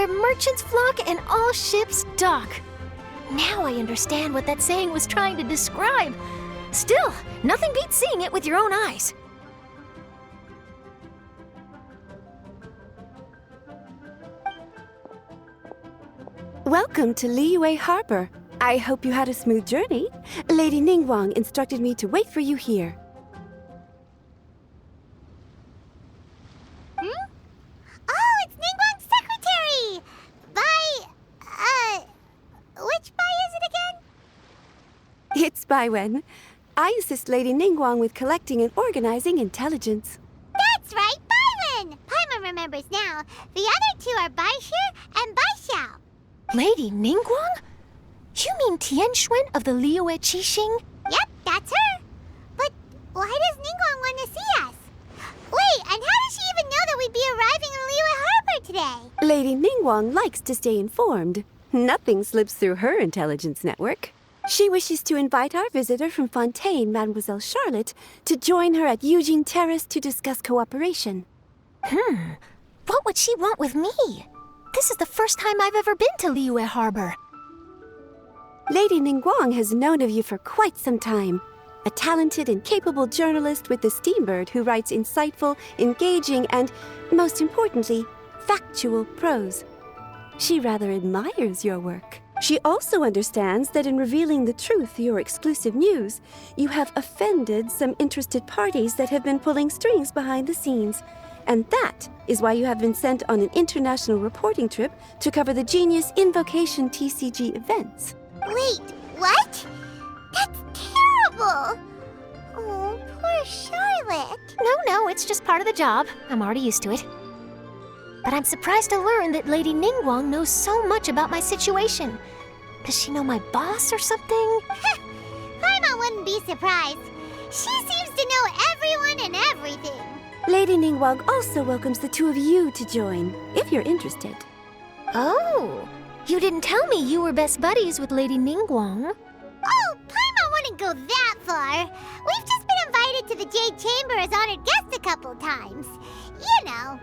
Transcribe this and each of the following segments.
where merchants flock and all ships dock. Now I understand what that saying was trying to describe. Still, nothing beats seeing it with your own eyes. Welcome to Liyue Harbor. I hope you had a smooth journey. Lady Ningguang instructed me to wait for you here. Oh, it's Ningguang's secretary! Which Bai is it again? It's Baiwen. I assist Lady Ningguang with collecting and organizing intelligence. That's right, Baiwen! Paimon remembers now. The other two are Baishir and Baishao. Lady Ningguang? You mean Tianxuan of the Liyue Qixing? Yep, that's her. But why does Ningguang want to see us? Wait, and how does she even know that we'd be arriving in Liyue Harbor today? Lady Ningguang likes to stay informed. Nothing slips through her intelligence network. She wishes to invite our visitor from Fontaine, Mademoiselle Charlotte, to join her at Eugene Terrace to discuss cooperation. What would she want with me? This is the first time I've ever been to Liyue Harbor. Lady Ningguang has known of you for quite some time. A talented and capable journalist with the Steambird who writes insightful, engaging, and, most importantly, factual prose. She rather admires your work. She also understands that in revealing the truth, your exclusive news, you have offended some interested parties that have been pulling strings behind the scenes. And that is why you have been sent on an international reporting trip to cover the Genius Invocation TCG events. Wait, what? That's terrible! Oh, poor Charlotte. No, it's just part of the job. I'm already used to it. But I'm surprised to learn that Lady Ningguang knows so much about my situation. Does she know my boss or something? Paimon wouldn't be surprised. She seems to know everyone and everything. Lady Ningguang also welcomes the two of you to join, if you're interested. Oh, you didn't tell me you were best buddies with Lady Ningguang. Oh, Paimon wouldn't go that far. We've just been invited to the Jade Chamber as honored guests a couple times. You know.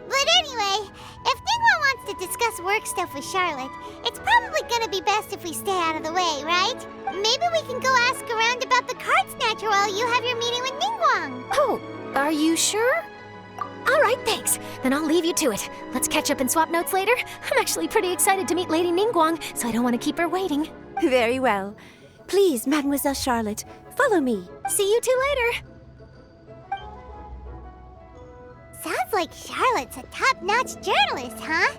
But anyway, if Ningguang wants to discuss work stuff with Charlotte, it's probably gonna be best if we stay out of the way, right? Maybe we can go ask around about the card snatcher while you have your meeting with Ningguang. Oh, are you sure? All right, thanks. Then I'll leave you to it. Let's catch up and swap notes later. I'm actually pretty excited to meet Lady Ningguang, so I don't want to keep her waiting. Very well. Please, Mademoiselle Charlotte, follow me. See you two later. Sounds like Charlotte's a top-notch journalist, huh?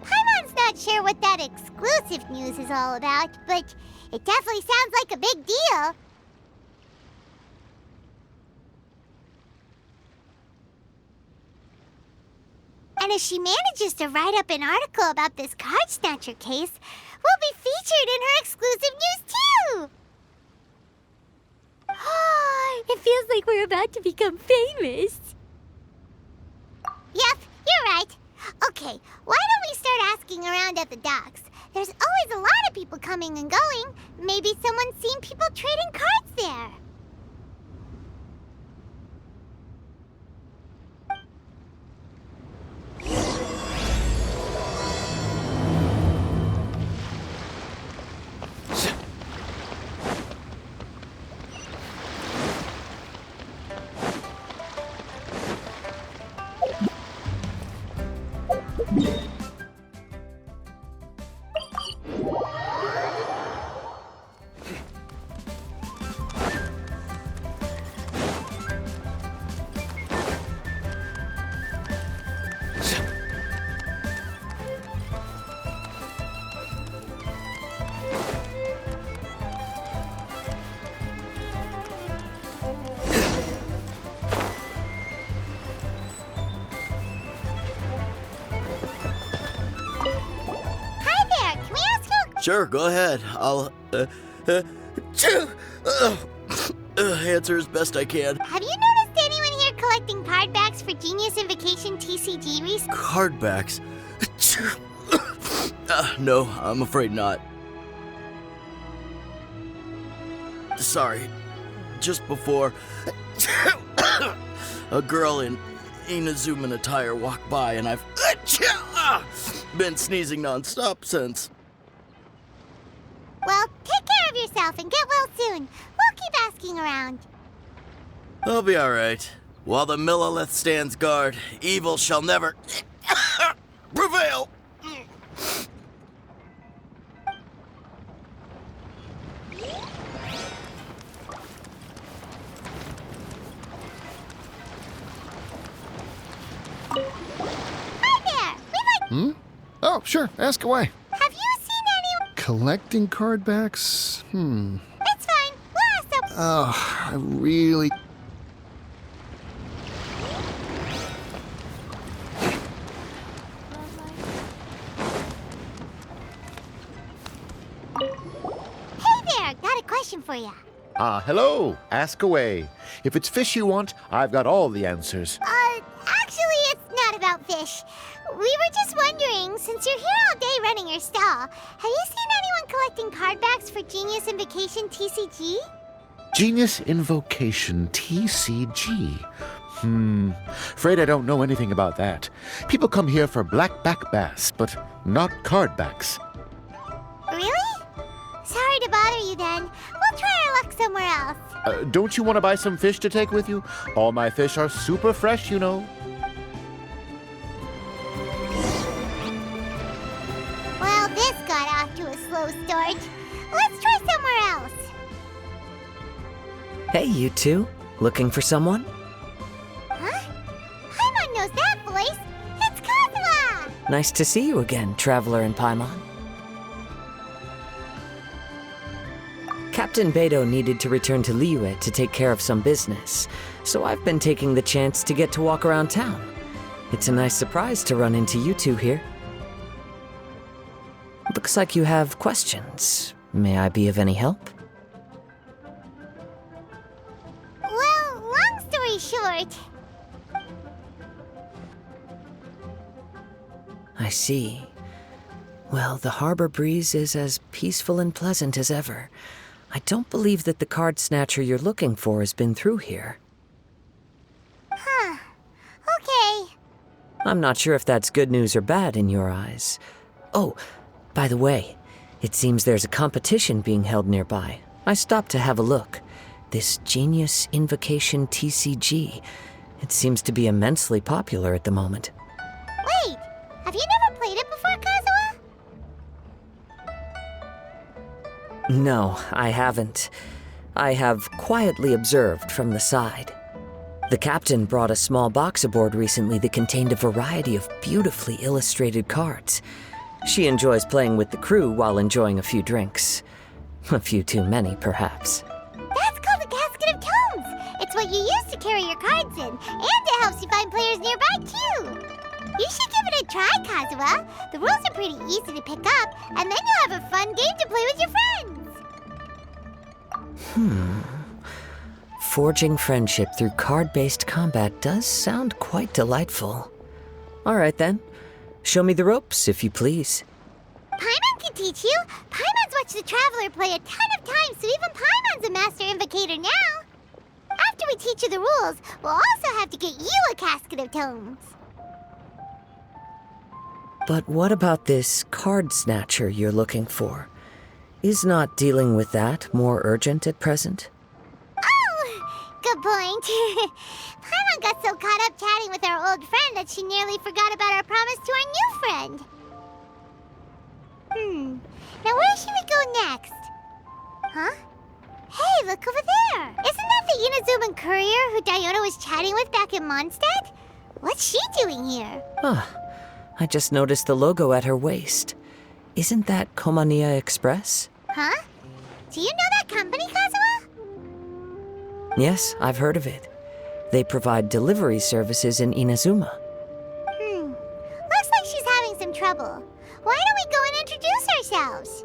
Paimon's not sure what that exclusive news is all about, but it definitely sounds like a big deal. And if she manages to write up an article about this card snatcher case, we'll be featured in her exclusive news too! It feels like we're about to become famous. Yep, you're right. Okay, why don't we start asking around at the docks? There's always a lot of people coming and going. Maybe someone's seen people trading cards there. Sure, go ahead. I'll, answer as best I can. Have you noticed anyone here collecting card backs for Genius Invocation TCG recently? Card backs? No, I'm afraid not. Sorry. Just before, a girl in Inazuman attire walked by and I've Been sneezing nonstop since. Well, take care of yourself and get well soon. We'll keep asking around. I'll be alright. While the Millilith stands guard, evil shall never prevail. Hi there! We'd like... Oh, sure. Ask away. Have you seen any... Collecting card backs? It's fine. We'll ask them. Oh, I really... Hey there! Got a question for you. Hello. Ask away. If it's fish you want, I've got all the answers. Actually, it's not about fish. We were just wondering, since you're here all day running your stall, have you seen anyone collecting card backs for Genius Invocation TCG? Genius Invocation TCG. Afraid I don't know anything about that. People come here for blackback bass, but not card backs. Really? Sorry to bother you then. We'll try our luck somewhere else. Don't you want to buy some fish to take with you? All my fish are super fresh, you know. Well, this got off to a slow start. Let's try somewhere else. Hey, you two. Looking for someone? Huh? Paimon knows that voice. It's Kazuha! Nice to see you again, Traveler and Paimon. Captain Beidou needed to return to Liyue to take care of some business, so I've been taking the chance to get to walk around town. It's a nice surprise to run into you two here. Looks like you have questions. May I be of any help? Well, long story short, I see. Well, the harbor breeze is as peaceful and pleasant as ever. I don't believe that the card snatcher you're looking for has been through here. okay. I'm not sure if that's good news or bad in your eyes. Oh, by the way, it seems there's a competition being held nearby. I stopped to have a look. This Genius Invocation TCG. It seems to be immensely popular at the moment. Wait, have you never played it before, Kazuha? No, I haven't. I have quietly observed from the side. The captain brought a small box aboard recently that contained a variety of beautifully illustrated cards. She enjoys playing with the crew while enjoying a few drinks. A few too many, perhaps. That's called the Casket of Tomes. It's what you use to carry your cards in, and it helps you find players nearby, too. You should give it a try, Kazuha. The rules are pretty easy to pick up, and then you'll have a fun game to play with your friends. Forging friendship through card-based combat does sound quite delightful. All right, then. Show me the ropes, if you please. Paimon can teach you. Paimon's watched the Traveler play a ton of times, so even Paimon's a master invocator now. After we teach you the rules, we'll also have to get you a Casket of Tomes. But what about this card snatcher you're looking for? Is not dealing with that more urgent at present? Oh, good point. Paimon got so caught up chatting with our old friend that she nearly forgot about our promise to our new friend. Now where should we go next? Huh? Hey, look over there. Isn't that the Inazuman courier who Diona was chatting with back in Mondstadt? What's she doing here? I just noticed the logo at her waist. Isn't that Komania Express? Huh? Do you know that company, Kazuha? Yes, I've heard of it. They provide delivery services in Inazuma. Looks like she's having some trouble. Why don't we go and introduce ourselves?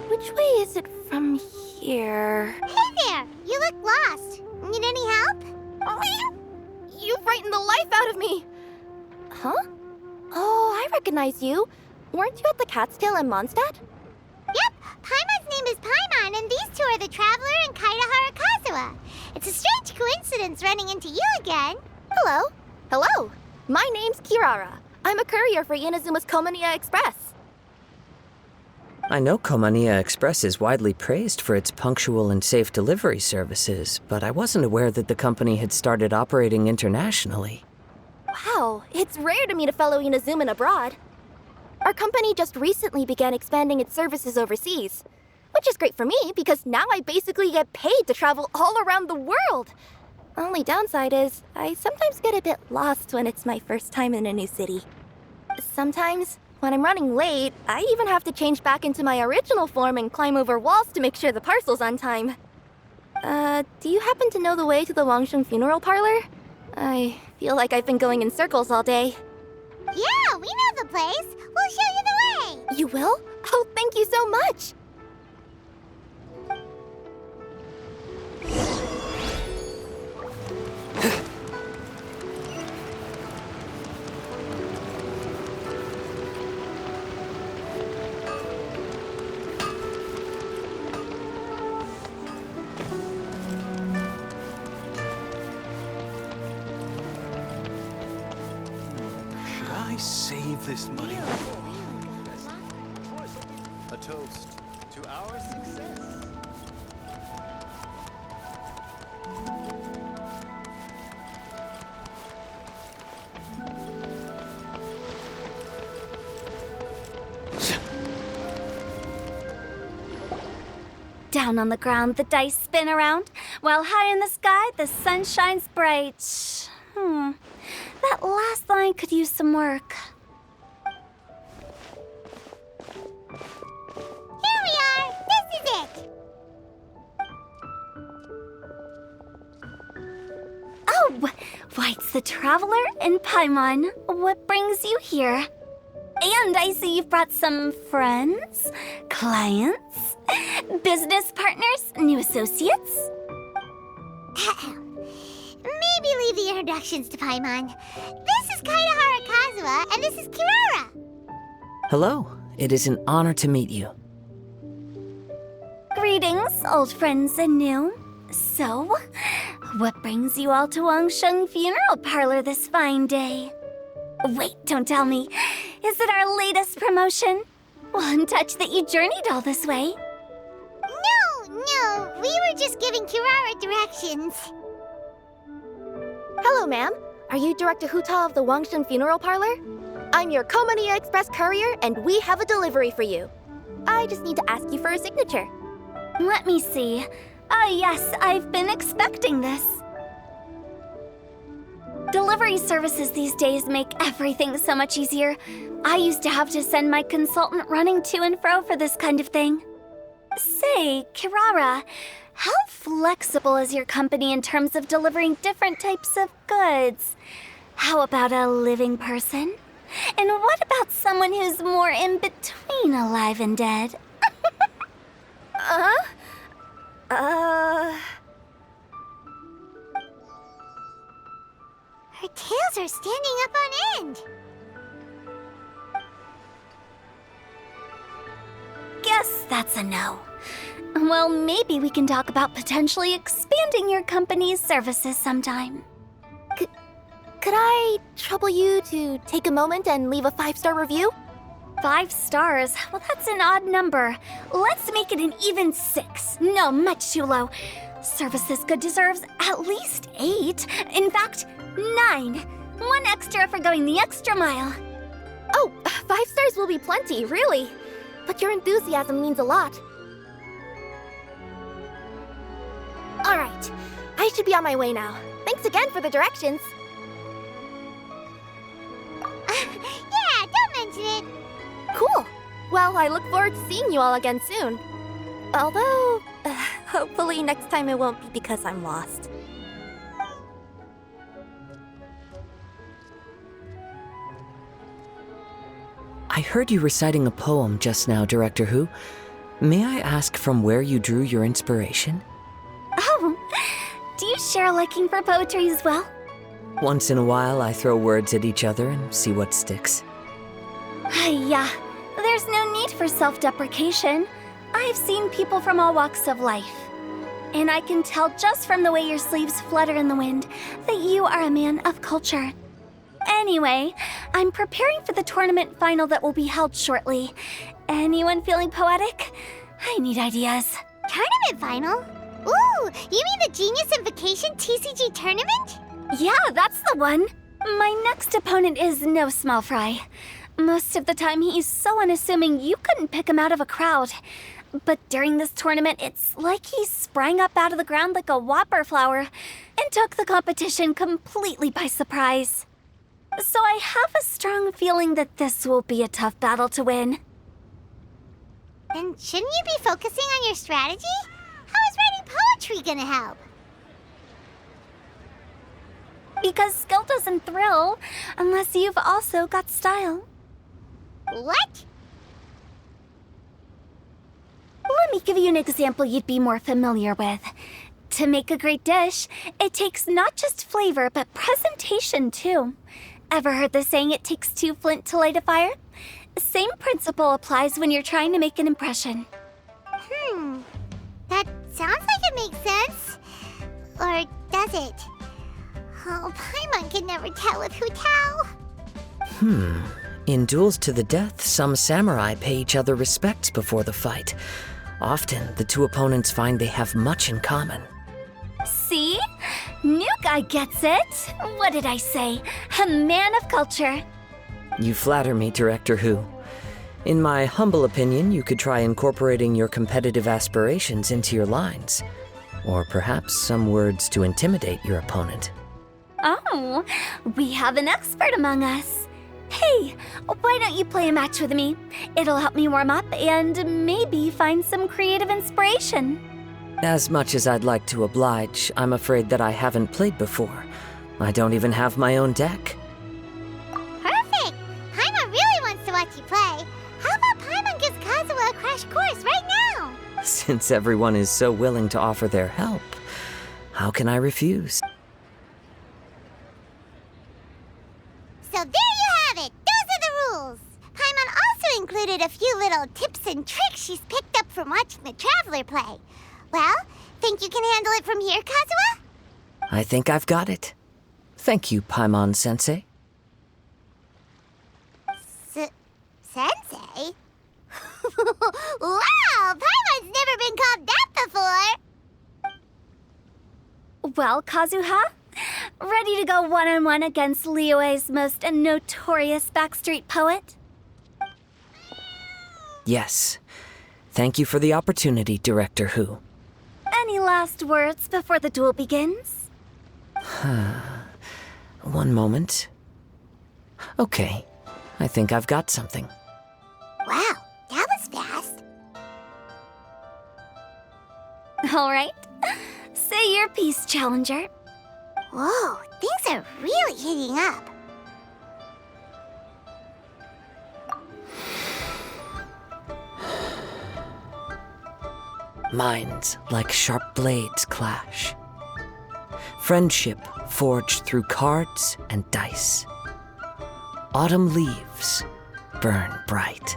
Which way is it from here? Hey there! You look lost. Need any help? You frightened the life out of me! Huh? Oh, I recognize you. weren't you at the Cat's Tail in Mondstadt? Yep, Paimon's name is Paimon, and these two are the Traveler and Kaidahara Kazuha. It's a strange coincidence running into you again. Hello. Hello. My name's Kirara. I'm a courier for Inazuma's Komaniya Express. I know Komaniya Express is widely praised for its punctual and safe delivery services, but I wasn't aware that the company had started operating internationally. Wow, it's rare to meet a fellow Inazuman abroad. Our company just recently began expanding its services overseas, which is great for me because now I basically get paid to travel all around the world. Only downside is I sometimes get a bit lost when it's my first time in a new city. Sometimes, when I'm running late, I even have to change back into my original form and climb over walls to make sure the parcel's on time. Do you happen to know the way to the Wangsheng funeral parlor? I feel like I've been going in circles all day. Yeah, we know the place. We'll show you the way. You will? Oh, thank you so much! Save this money. A toast to our success. Down on the ground, the dice spin around, while high in the sky, the sun shines bright. That last line could use some work. Here we are. This is it. Oh, why, it's the Traveler and Paimon. What brings you here? And I see you've brought some friends, clients, business partners, new associates. Maybe leave the introductions to Paimon. This is Kaidahara Kazuha, and this is Kirara. Hello. It is an honor to meet you. Greetings, old friends and new. So, what brings you all to Wangsheng Funeral Parlor this fine day? Wait, don't tell me. Is it our latest promotion? One touch that you journeyed all this way? No, we were just giving Kirara directions. Hello, ma'am. Are you Director Huta of the Wangsheng Funeral Parlor? I'm your Komaniya Express courier, and we have a delivery for you. I just need to ask you for a signature. Let me see. Ah, yes, I've been expecting this. Delivery services these days make everything so much easier. I used to have to send my consultant running to and fro for this kind of thing. Say, Kirara, how flexible is your company in terms of delivering different types of goods? How about a living person? And what about someone who's more in between alive and dead? Her tails are standing up on end. Guess that's a no. Well, maybe we can talk about potentially expanding your company's services sometime. Could I trouble you to take a moment and leave a 5-star review? 5 stars? Well, that's an odd number. Let's make it an even 6. No, much too low. Service this good deserves at least 8. In fact, 9. 1 extra for going the extra mile. Oh, 5 stars will be plenty, really. But your enthusiasm means a lot. All right, I should be on my way now. Thanks again for the directions. Yeah, don't mention it. Cool. Well, I look forward to seeing you all again soon. Although, hopefully next time it won't be because I'm lost. I heard you reciting a poem just now, Director Who. May I ask from where you drew your inspiration? Oh, do you share a liking for poetry as well? Once in a while, I throw words at each other and see what sticks. Yeah, There's no need for self-deprecation. I've seen people from all walks of life. And I can tell just from the way your sleeves flutter in the wind that you are a man of culture. Anyway, I'm preparing for the tournament final that will be held shortly. Anyone feeling poetic? I need ideas. Tournament final? Ooh, you mean the Genius Invocation TCG tournament? Yeah, that's the one. My next opponent is no small fry. Most of the time, he's so unassuming you couldn't pick him out of a crowd. But during this tournament, it's like he sprang up out of the ground like a whopper flower and took the competition completely by surprise. So I have a strong feeling that this will be a tough battle to win. Then shouldn't you be focusing on your strategy? How is writing poetry gonna help? Because skill doesn't thrill unless you've also got style. What? Let me give you an example you'd be more familiar with. To make a great dish, it takes not just flavor, but presentation too. Ever heard the saying, it takes two flint to light a fire? Same principle applies when you're trying to make an impression. That sounds like it makes sense. Or does it? Oh, Paimon can never tell with Hu Tao. In duels to the death, some samurai pay each other respects before the fight. Often, the two opponents find they have much in common. See? New guy gets it. What did I say? A man of culture. You flatter me, Director Hu. In my humble opinion, you could try incorporating your competitive aspirations into your lines. Or perhaps some words to intimidate your opponent. Oh, we have an expert among us. Hey, why don't you play a match with me? It'll help me warm up and maybe find some creative inspiration. As much as I'd like to oblige, I'm afraid that I haven't played before. I don't even have my own deck. Perfect! Paimon really wants to watch you play. How about Paimon gives Kazuha a crash course right now? Since everyone is so willing to offer their help, how can I refuse? So there you have it! Those are the rules! Paimon also included a few little tips and tricks she's picked up from watching the Traveler play. Well, think you can handle it from here, Kazuha? I think I've got it. Thank you, Paimon-sensei. Sensei? Wow! Paimon's never been called that before! Well, Kazuha, ready to go one-on-one against Liyue's most notorious backstreet poet? Yes. Thank you for the opportunity, Director Hu. Any last words before the duel begins? One moment. Okay, I think I've got something. Wow, that was fast. All right. Say your piece, Challenger. Whoa, things are really heating up. Minds like sharp blades clash. Friendship forged through cards and dice. Autumn leaves burn bright.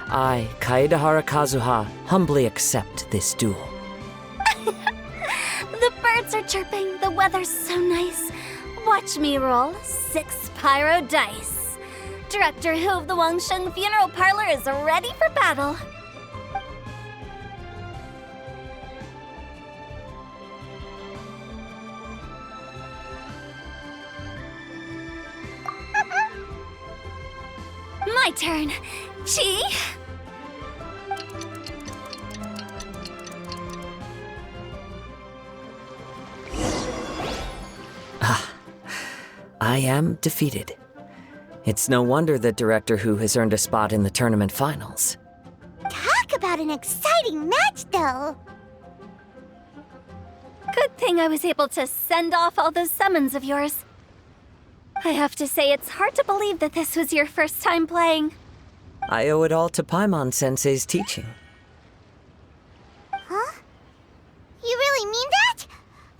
I, Kaedahara Kazuha, humbly accept this duel. The birds are chirping, the weather's so nice. Watch me roll 6 pyro dice. Director Hu of the Wangsheng Funeral Parlor is ready for battle. My turn. Chi? I am defeated. It's no wonder that Director Hu has earned a spot in the tournament finals. Talk about an exciting match, though. Good thing I was able to send off all those summons of yours. I have to say, it's hard to believe that this was your first time playing. I owe it all to Paimon-sensei's teaching. Huh? You really mean that?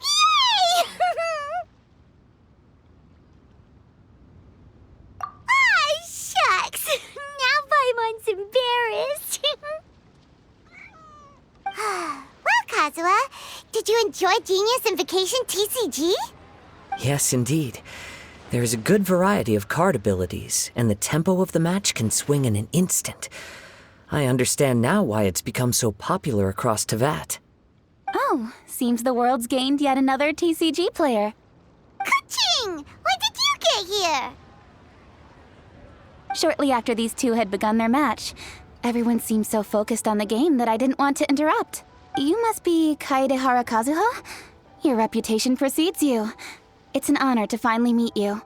Yay! Ah, shucks! Now you enjoy Genius and Vacation TCG? Yes, indeed. There is a good variety of card abilities, and the tempo of the match can swing in an instant. I understand now why it's become so popular across Tevat. Oh, seems the world's gained yet another TCG player. Ka-ching! When did you get here? Shortly after these two had begun their match, everyone seemed so focused on the game that I didn't want to interrupt. You must be Kaede Harakazuha? Your reputation precedes you. It's an honor to finally meet you.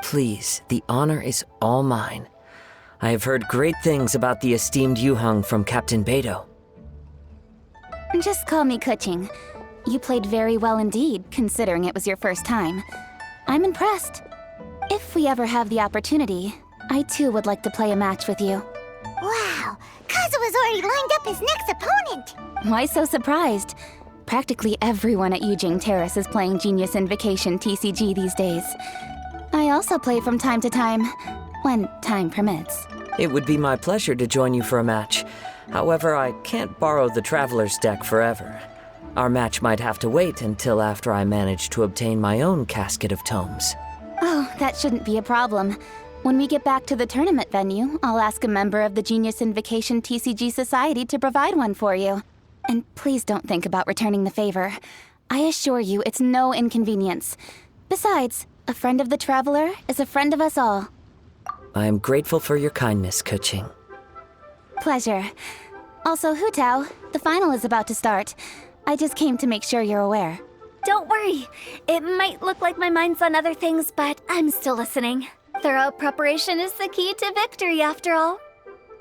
Please, the honor is all mine. I have heard great things about the esteemed Yuhang from Captain Beidou. Just call me Kuching. You played very well indeed, considering it was your first time. I'm impressed. If we ever have the opportunity, I too would like to play a match with you. Wow, Kazuha's already lined up his next opponent. Why so surprised? Practically everyone at Yujing Terrace is playing Genius Invocation TCG these days. I also play from time to time, when time permits. It would be my pleasure to join you for a match. However, I can't borrow the Traveler's deck forever. Our match might have to wait until after I manage to obtain my own casket of tomes. Oh, that shouldn't be a problem. When we get back to the tournament venue, I'll ask a member of the Genius Invocation TCG Society to provide one for you. And please don't think about returning the favor. I assure you it's no inconvenience. Besides, a friend of the Traveler is a friend of us all. I am grateful for your kindness, Kuching. Pleasure. Also, Hu Tao, the final is about to start. I just came to make sure you're aware. Don't worry. It might look like my mind's on other things, but I'm still listening. Thorough preparation is the key to victory, after all.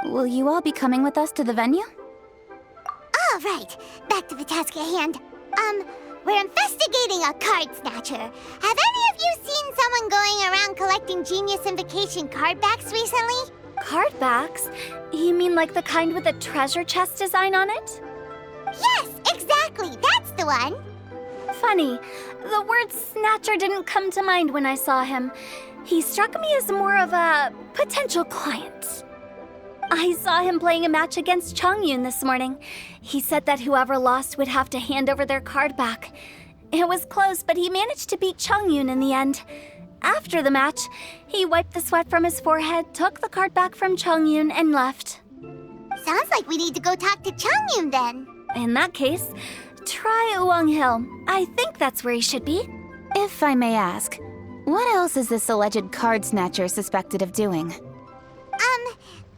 Will you all be coming with us to the venue? All right, back to the task at hand. We're investigating a card snatcher. Have any of you seen someone going around collecting Genius Invocation card backs recently? Card backs? You mean like the kind with a treasure chest design on it? Yes, exactly, that's the one. Funny, the word snatcher didn't come to mind when I saw him. He struck me as more of a potential client. I saw him playing a match against Chongyun this morning. He said that whoever lost would have to hand over their card back. It was close, but he managed to beat Chongyun in the end. After the match, he wiped the sweat from his forehead, took the card back from Chongyun, and left. Sounds like we need to go talk to Chongyun then. In that case, try Uwang Hill. I think that's where he should be. If I may ask, what else is this alleged card snatcher suspected of doing?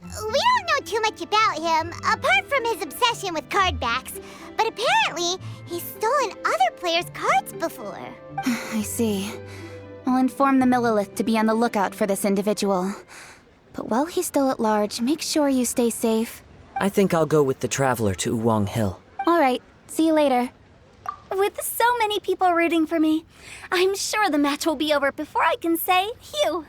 We don't know too much about him, apart from his obsession with card backs. But apparently, he's stolen other players' cards before. I see. I'll inform the Millilith to be on the lookout for this individual. But while he's still at large, make sure you stay safe. I think I'll go with the Traveler to Uwang Hill. All right, see you later. With so many people rooting for me, I'm sure the match will be over before I can say phew.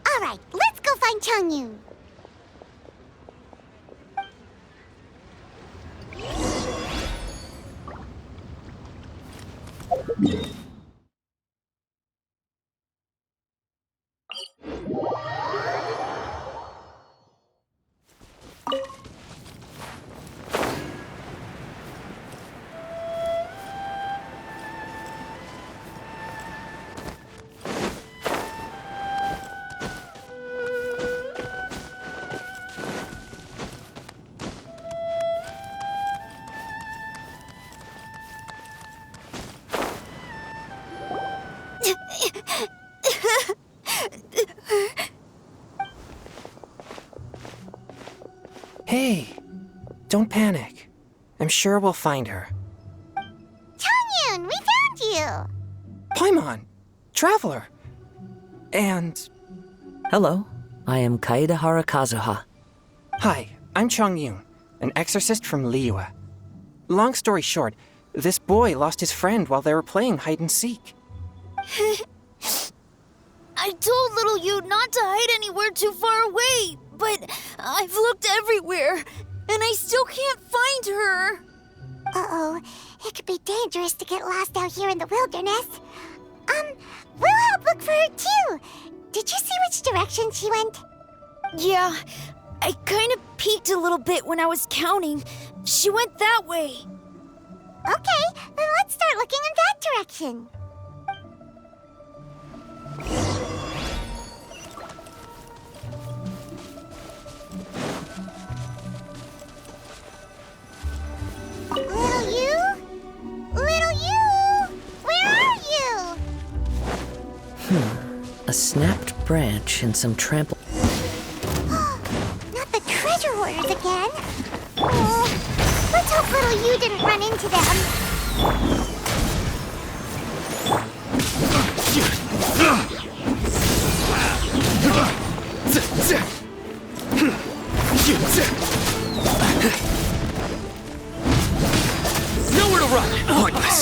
All right, let's go find Chongyun. Hey, don't panic. I'm sure we'll find her. Chongyun, we found you! Paimon, Traveler, and... Hello, I am Kaede Harakazuha. Hi, I'm Chongyun, an exorcist from Liyue. Long story short, this boy lost his friend while they were playing hide-and-seek. I told little you not to hide anywhere too far away, but I've looked everywhere, and I still can't find her. Uh-oh, it could be dangerous to get lost out here in the wilderness. We'll help look for her too. Did you see which direction she went? Yeah, I kind of peeked a little bit when I was counting. She went that way. Okay, then let's start looking in that direction. Little you? Little you? Where are you? A snapped branch and some trampled. Not the treasure hoarders again. Oh, let's hope little you didn't run into them. Nowhere to run! Pointless!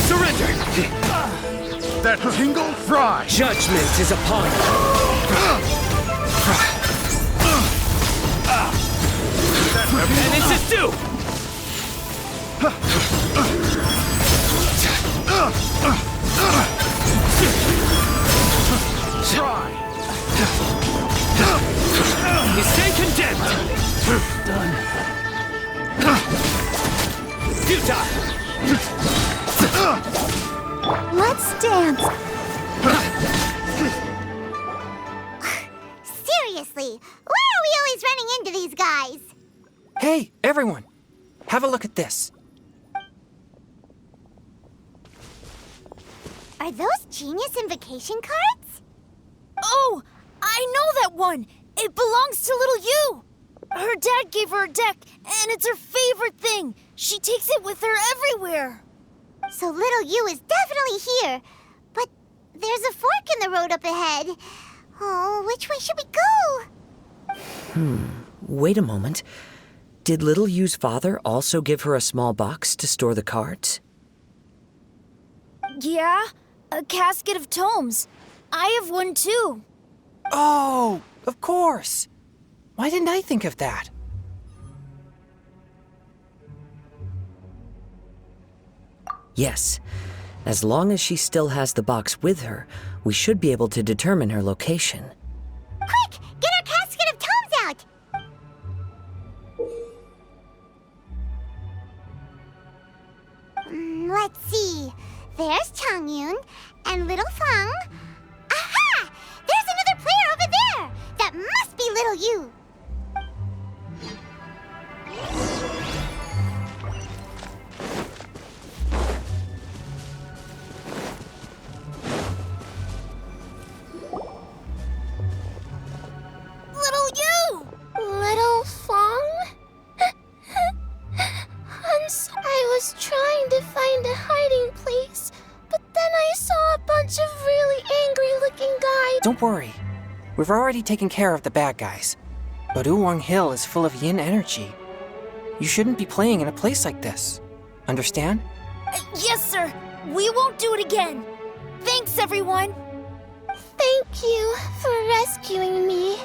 Surrender! That tingle fry! Judgment is upon you! Penance is due! Try! You stay condemned! Done. Futile! Let's dance. Seriously, why are we always running into these guys? Hey, everyone! Have a look at this. Are those Genius Invocation cards? Oh, I know that one. It belongs to little you. Her dad gave her a deck, and it's her favorite thing. She takes it with her everywhere. So little you is definitely here. But there's a fork in the road up ahead. Oh, which way should we go? Wait a moment. Did Little Yu's father also give her a small box to store the cards? Yeah, a casket of tomes. I have one too. Oh, of course. Why didn't I think of that? Yes. As long as she still has the box with her, we should be able to determine her location. Quick, get our casket of tomes out! Let's see. There's Changyun and little Fang. Aha! There's another player over there! That must be little you! Little you! Little Fong? I was trying to find a hiding place, but then I saw a bunch of really angry-looking guys. Don't worry. We've already taken care of the bad guys. But Uwang Hill is full of yin energy. You shouldn't be playing in a place like this. Understand? Yes, sir. We won't do it again. Thanks, everyone. Thank you for rescuing me.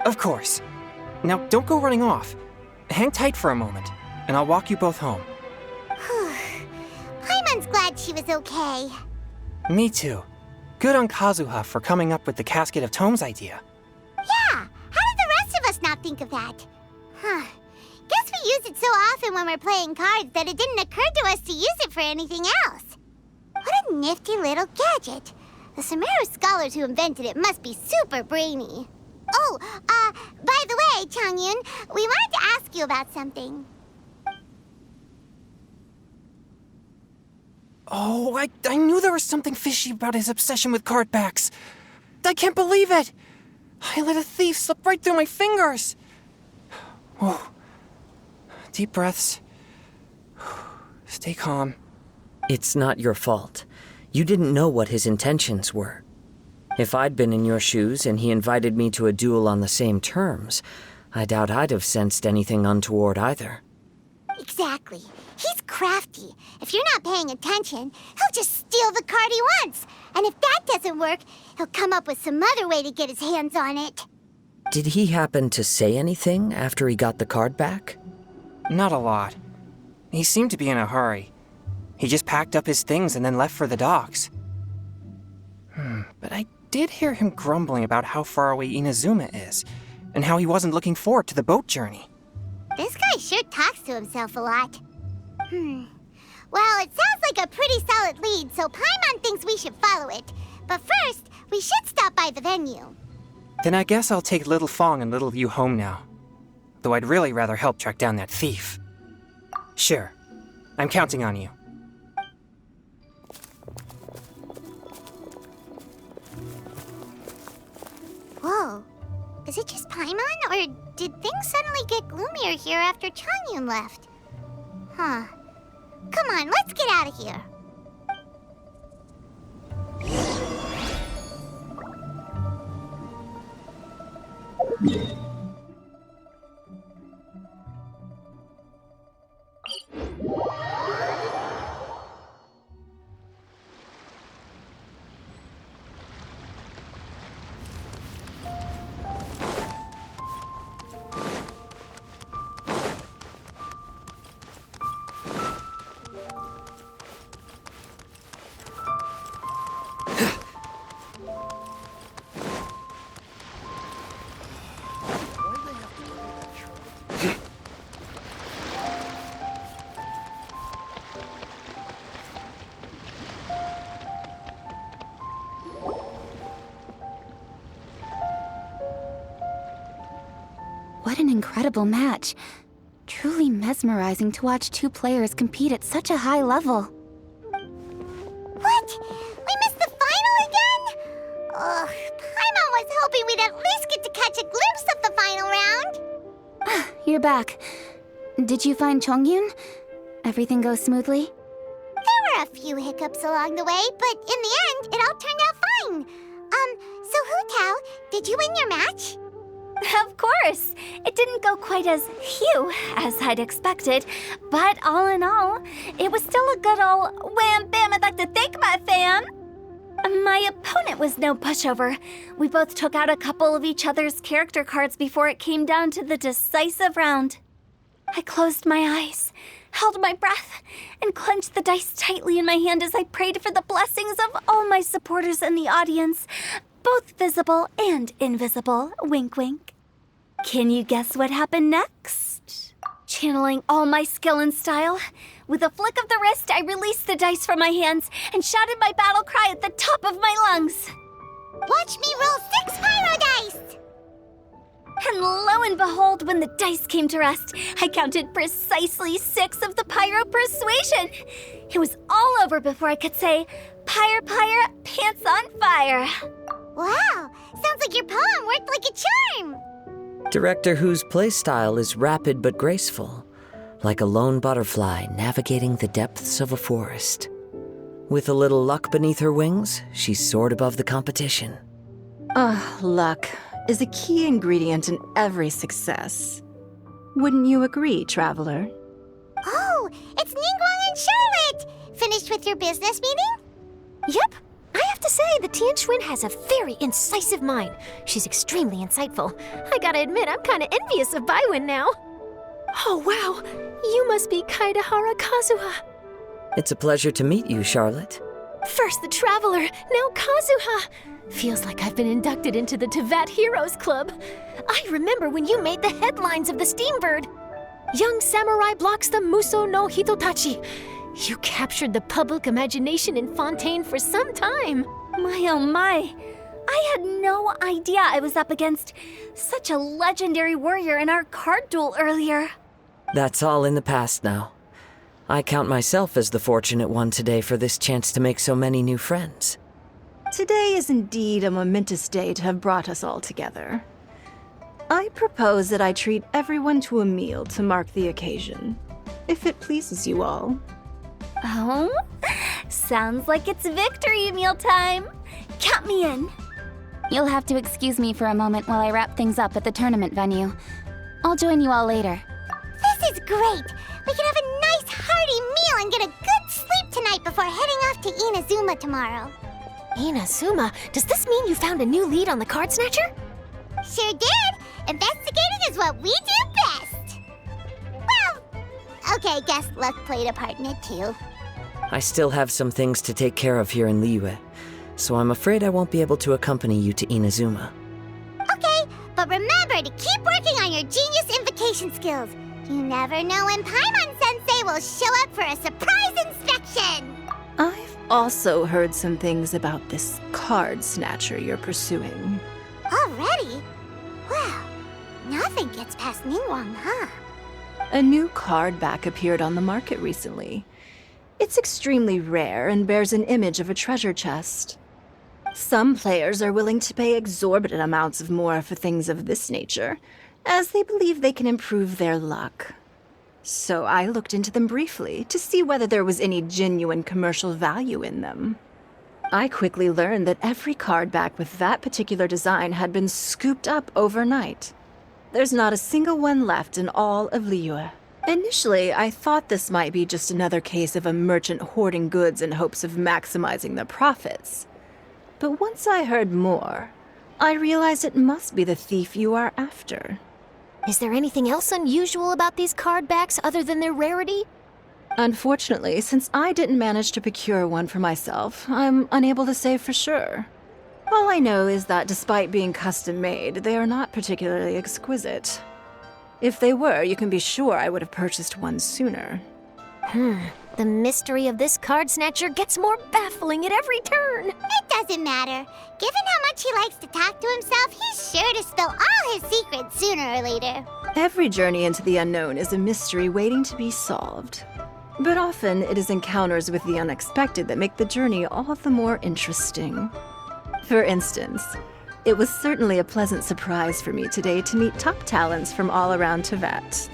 Of course. Now, don't go running off. Hang tight for a moment, and I'll walk you both home. Paimon's glad she was okay. Me too. Good on Kazuha for coming up with the Casket of Tomes idea. Yeah, how did the rest of us not think of that? Huh. Guess we use it so often when we're playing cards that it didn't occur to us to use it for anything else. What a nifty little gadget. The Sumeru scholars who invented it must be super brainy. Oh, by the way, Changyun, we wanted to ask you about something. Oh, I knew there was something fishy about his obsession with card backs. I can't believe it! I let a thief slip right through my fingers! Oh, deep breaths. Stay calm. It's not your fault. You didn't know what his intentions were. If I'd been in your shoes and he invited me to a duel on the same terms, I doubt I'd have sensed anything untoward either. Exactly. He's crafty. If you're not paying attention, he'll just steal the card he wants. And if that doesn't work, he'll come up with some other way to get his hands on it. Did he happen to say anything after he got the card back? Not a lot. He seemed to be in a hurry. He just packed up his things and then left for the docks. But I did hear him grumbling about how far away Inazuma is, and how he wasn't looking forward to the boat journey. This guy sure talks to himself a lot. Well, it sounds like a pretty solid lead, so Paimon thinks we should follow it. But first, we should stop by the venue. Then I guess I'll take Little Fong and Little Yu home now. Though I'd really rather help track down that thief. Sure. I'm counting on you. Whoa. Is it just Paimon, or did things suddenly get gloomier here after Changyun left? Huh. Come on, let's get out of here. What an incredible match. Truly mesmerizing to watch two players compete at such a high level. What? We missed the final again? Ugh, Paimon was hoping we'd at least get to catch a glimpse of the final round. You're back. Did you find Chongyun? Everything go smoothly? There were a few hiccups along the way, but in the end, it all turned out fine. So Hu Tao, did you win your match? Of course! It didn't go quite as phew as I'd expected, but all in all, it was still a good old wham bam I'd like to thank my fam! My opponent was no pushover. We both took out a couple of each other's character cards before it came down to the decisive round. I closed my eyes, held my breath, and clenched the dice tightly in my hand as I prayed for the blessings of all my supporters in the audience, both visible and invisible, wink wink. Can you guess what happened next? Channeling all my skill and style, with a flick of the wrist, I released the dice from my hands and shouted my battle cry at the top of my lungs. Watch me roll 6 pyro dice! And lo and behold, when the dice came to rest, I counted precisely 6 of the pyro persuasion. It was all over before I could say, pyre, pyre, pants on fire. Wow, sounds like your poem worked like a charm. Director Who's playstyle is rapid but graceful, like a lone butterfly navigating the depths of a forest. With a little luck beneath her wings, she soared above the competition. Luck is a key ingredient in every success. Wouldn't you agree, traveler? Oh, it's Ningguang and Charlotte! Finished with your business meeting? Yep. I have to say, the Tianquan has a very incisive mind. She's extremely insightful. I gotta admit, I'm kinda envious of Baiwen now. Oh, wow. You must be Kaidahara Kazuha. It's a pleasure to meet you, Charlotte. First the Traveler, now Kazuha. Feels like I've been inducted into the Tevat Heroes Club. I remember when you made the headlines of the Steambird. Young samurai blocks the Muso no Hitotachi. You captured the public imagination in Fontaine for some time. My oh my. I had no idea I was up against such a legendary warrior in our card duel earlier. That's all in the past now. I count myself as the fortunate one today for this chance to make so many new friends. Today is indeed a momentous day to have brought us all together. I propose that I treat everyone to a meal to mark the occasion, if it pleases you all. Oh, sounds like it's victory meal time. Count me in. You'll have to excuse me for a moment while I wrap things up at the tournament venue. I'll join you all later. This is great! We can have a nice hearty meal and get a good sleep tonight before heading off to Inazuma tomorrow. Inazuma? Does this mean you found a new lead on the Card Snatcher? Sure did! Investigating is what we do best! Well, okay, guess luck played a part in it too. I still have some things to take care of here in Liyue, so I'm afraid I won't be able to accompany you to Inazuma. Okay, but remember to keep working on your genius invocation skills. You never know when Paimon-sensei will show up for a surprise inspection! I've also heard some things about this card snatcher you're pursuing. Already? Well, nothing gets past Ningguang, huh? A new card back appeared on the market recently. It's extremely rare and bears an image of a treasure chest. Some players are willing to pay exorbitant amounts of more for things of this nature, as they believe they can improve their luck. So I looked into them briefly to see whether there was any genuine commercial value in them. I quickly learned that every card back with that particular design had been scooped up overnight. There's not a single one left in all of Liyue. Initially, I thought this might be just another case of a merchant hoarding goods in hopes of maximizing the profits. But once I heard more, I realized it must be the thief you are after. Is there anything else unusual about these card backs other than their rarity? Unfortunately, since I didn't manage to procure one for myself, I'm unable to say for sure. All I know is that despite being custom-made, they are not particularly exquisite. If they were, you can be sure I would have purchased one sooner. The mystery of this card snatcher gets more baffling at every turn. It doesn't matter. Given how much he likes to talk to himself, he's sure to spill all his secrets sooner or later. Every journey into the unknown is a mystery waiting to be solved. But often, it is encounters with the unexpected that make the journey all the more interesting. For instance, it was certainly a pleasant surprise for me today to meet top talents from all around Teyvat.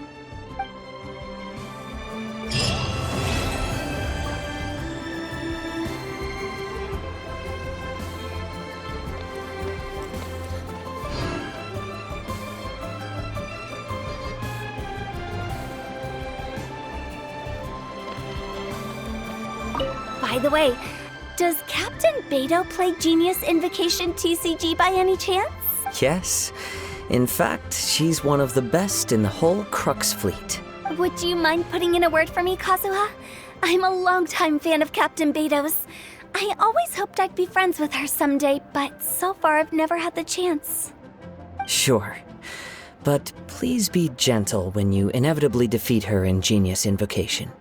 By the way, does Captain Beidou play Genius Invocation TCG by any chance? Yes. In fact, she's one of the best in the whole Crux fleet. Would you mind putting in a word for me, Kazuha? I'm a longtime fan of Captain Beidou's. I always hoped I'd be friends with her someday, but so far I've never had the chance. Sure. But please be gentle when you inevitably defeat her in Genius Invocation.